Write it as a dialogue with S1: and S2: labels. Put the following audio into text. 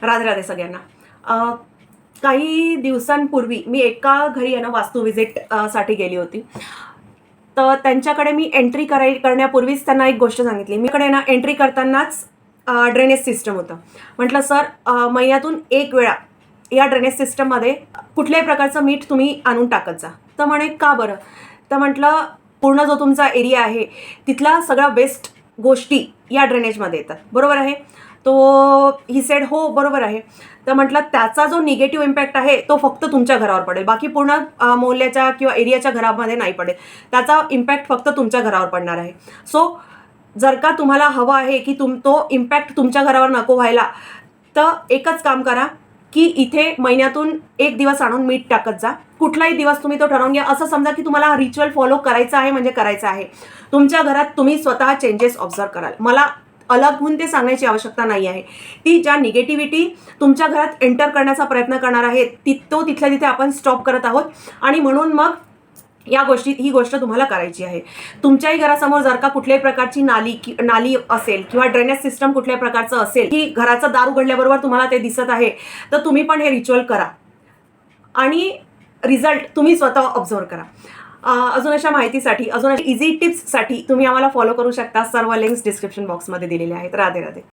S1: राधे राधे सगळ्यांना. काही दिवसांपूर्वी मी एका घरी आहे ना वास्तू विजिट साठी गेली होती. तर त्यांच्याकडे मी एंट्री करण्यापूर्वीच त्यांना एक गोष्ट सांगितली. मीकडे ना एंट्री करतानाच ड्रेनेज सिस्टम होतं. म्हटलं सर महिन्यातून एक वेळा या ड्रेनेज सिस्टममध्ये कुठल्याही प्रकारचं मीठ तुम्ही आणून टाकत जा. तर म्हणे का बरं? तर म्हटलं पूर्ण जो तुमचा एरिया आहे तिथला सगळा वेस्ट गोष्टी या ड्रेनेजमध्ये येतात, बरोबर आहे? तो ही सेड हो बरोबर आहे. तर म्हटलं त्याचा जो निगेटिव्ह इम्पॅक्ट आहे तो फक्त तुमच्या घरावर पडेल, बाकी पूर्ण मोहल्ल्याच्या किंवा एरियाच्या घरामध्ये नाही पडेल. त्याचा इम्पॅक्ट फक्त तुमच्या घरावर पडणार आहे. सो जर का तुम्हाला हवं आहे की तो इम्पॅक्ट तुमच्या घरावर नको व्हायला, तर एकच काम करा की इथे महिन्यातून एक दिवस आणून मीठ टाकत जा. कुठलाही दिवस तुम्ही तो ठरवून घ्या. असं समजा की तुम्हाला हा रिच्युअल फॉलो करायचा आहे म्हणजे करायचा आहे. तुमच्या घरात तुम्ही स्वतः चेंजेस ऑब्झर्व कराल. मला अलग होऊन ते सांगायची आवश्यकता नाही आहे. ती ज्या निगेटिव्हिटी तुमच्या घरात एंटर करण्याचा प्रयत्न करणार आहे तिथल्या तिथे आपण स्टॉप करत आहोत. आणि म्हणून मग ही गोष्ट तुम्हाला करायची आहे. तुमच्याही घरासमोर जर का कुठल्याही प्रकारची नाली असेल किंवा ड्रेनेज सिस्टम कुठल्याही प्रकारचं असेल की घराचं दार उघडल्याबरोबर तुम्हाला ते दिसत आहे, तर तुम्ही पण हे रिच्युअल करा आणि रिझल्ट तुम्ही स्वतः ऑब्झर्व करा. अजून अशा माहितीसाठी, अजून अशा इझी टिप्ससाठी तुम्ही आम्हाला फॉलो करू शकता. सर्व लिंक्स डिस्क्रिप्शन बॉक्समध्ये दिलेले आहेत. राधे राधे.